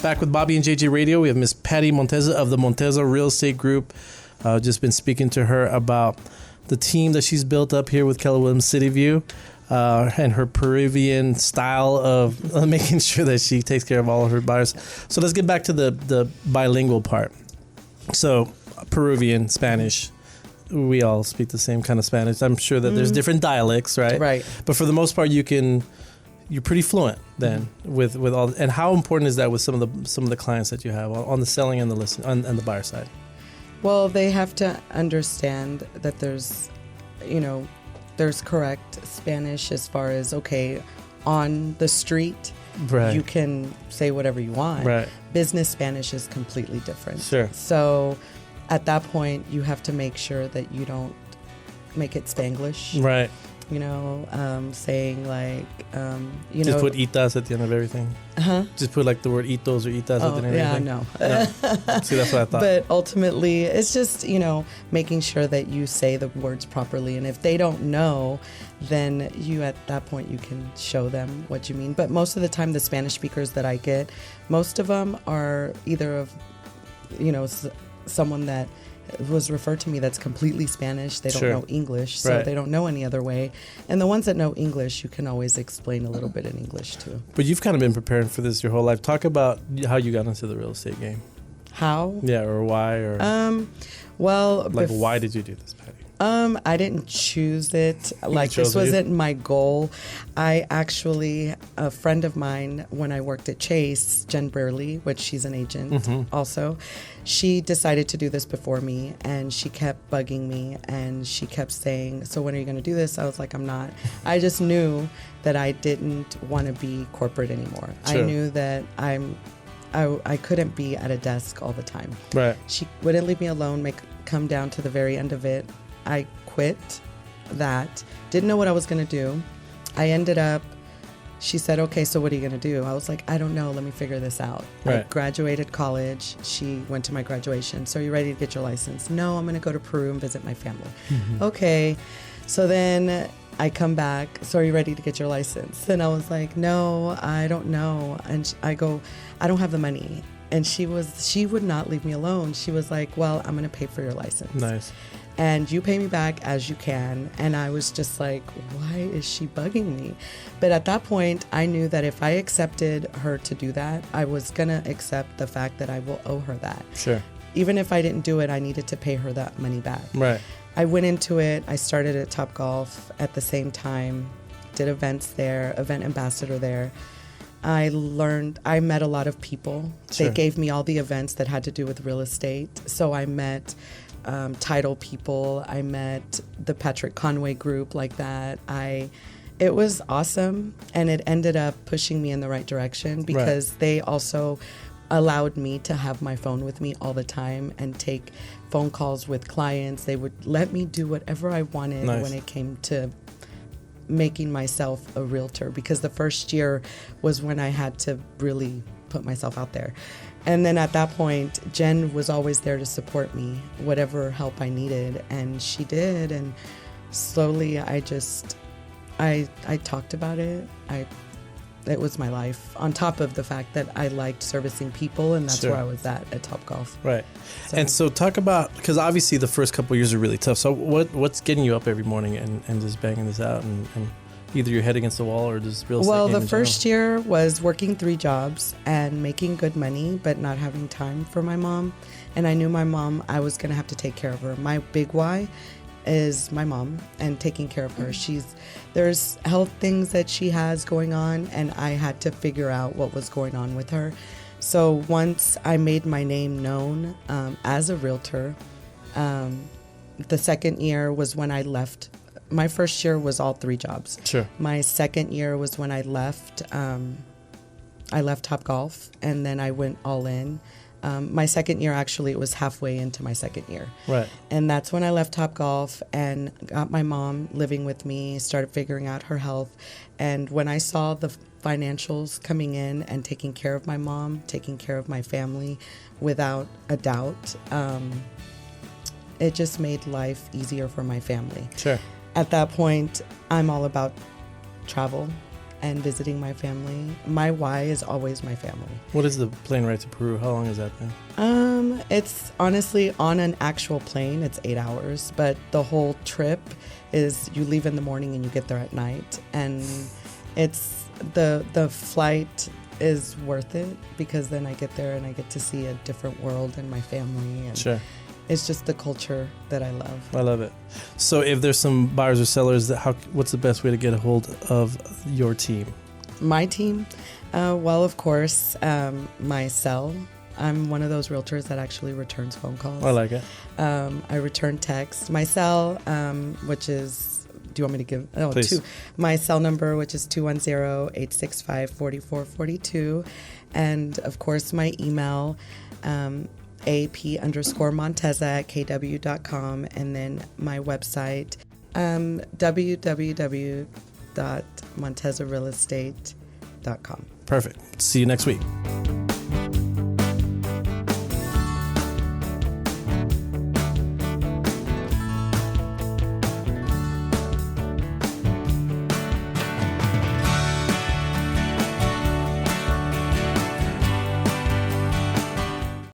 Back with Bobby and JJ Radio. We have Miss Patty Monteza of the Monteza Real Estate Group. Just been speaking to her about the team that she's built up here with Keller Williams City View and her Peruvian style of making sure that she takes care of all of her buyers. So let's get back to the bilingual part. So Peruvian, Spanish, we all speak the same kind of Spanish. I'm sure that there's different dialects, right? Right. But for the most part, you're pretty fluent then with all. And how important is that with some of the clients that you have on the selling and the listing on the buyer side? Well, they have to understand that there's correct Spanish as far as, okay, on the street, right, you can say whatever you want. Right. Business Spanish is completely different. Sure. So at that point, you have to make sure that you don't make it Spanglish. Right. Saying like, Just put itas at the end of everything. Just put like the word itos or itas at the end of everything. No. See, that's what I thought. But ultimately, it's just, making sure that you say the words properly. And if they don't know, then at that point, you can show them what you mean. But most of the time, the Spanish speakers that I get, most of them are either of, someone that was referred to me that's completely Spanish. They don't know English, so they don't know any other way. And the ones that know English, you can always explain a little bit in English too. But you've kind of been preparing for this your whole life. Talk about how you got into the real estate game. How? Yeah, or why, or why did you do this, Patty? I didn't choose it. This wasn't my goal. A friend of mine, when I worked at Chase, Jen Brearley, which she's an agent also, she decided to do this before me, and she kept bugging me, and she kept saying, so when are you going to do this? I was like, I'm not. I just knew that I didn't want to be corporate anymore. Sure. I knew that I couldn't be at a desk all the time. Right. She wouldn't leave me alone, come down to the very end of it. I quit that. Didn't know what I was going to do. I ended up, she said, okay, so what are you going to do? I was like, I don't know. Let me figure this out. Right. I graduated college. She went to my graduation. So are you ready to get your license? No, I'm going to go to Peru and visit my family. Okay. So then I come back. So are you ready to get your license? And I was like, no, I don't know. And I go, I don't have the money. And she would not leave me alone. She was like, well, I'm going to pay for your license. Nice. And you pay me back as you can. And I was just like, why is she bugging me? But at that point, I knew that if I accepted her to do that, I was going to accept the fact that I will owe her that. Sure. Even if I didn't do it, I needed to pay her that money back. Right. I went into it. I started at Topgolf at the same time, did events there, event ambassador there. I met a lot of people. Sure. They gave me all the events that had to do with real estate. So I met title people. I met the Patrick Conway group like that. It was awesome, and it ended up pushing me in the right direction because they also allowed me to have my phone with me all the time and take phone calls with clients. They would let me do whatever I wanted when it came to making myself a realtor, because the first year was when I had to really put myself out there. And then at that point, Jen was always there to support me, whatever help I needed, and she did. And slowly I talked about it. It was my life, on top of the fact that I liked servicing people, and that's where I was at Topgolf. Right. And so talk about, because obviously the first couple of years are really tough. So what's getting you up every morning and just banging this out and either your head against the wall or just real estate? Well, the first year was working 3 jobs and making good money, but not having time for my mom. And I knew my mom, I was going to have to take care of her. My big why is my mom and taking care of her. There's health things that she has going on, and I had to figure out what was going on with her. So once I made my name known as a realtor, the second year was when I left. My first year was all 3 jobs. Sure. My second year was when I left Topgolf, and then I went all in. My second year, actually, it was halfway into my second year. Right. And that's when I left Topgolf and got my mom living with me, started figuring out her health. And when I saw the financials coming in and taking care of my mom, taking care of my family, without a doubt, it just made life easier for my family. Sure. At that point, I'm all about travel. and visiting my family. My why is always my family. What is the plane ride to Peru? How long has that been? It's honestly on an actual plane, it's 8 hours, but the whole trip is you leave in the morning and you get there at night, and it's the flight is worth it because then I get there and I get to see a different world and my family, and Sure. It's just the culture that I love. I love it. So if there's some buyers or sellers, what's the best way to get a hold of your team? My team? Well, of course, my cell. I'm one of those realtors that actually returns phone calls. I like it. I return text. My cell, which is, do you want me to give? Oh, Please. My cell number, which is 210-865-4442. And, of course, my email, ap_Monteza@kw.com, and then my website, www.montezarealestate.com. Perfect. See you next week.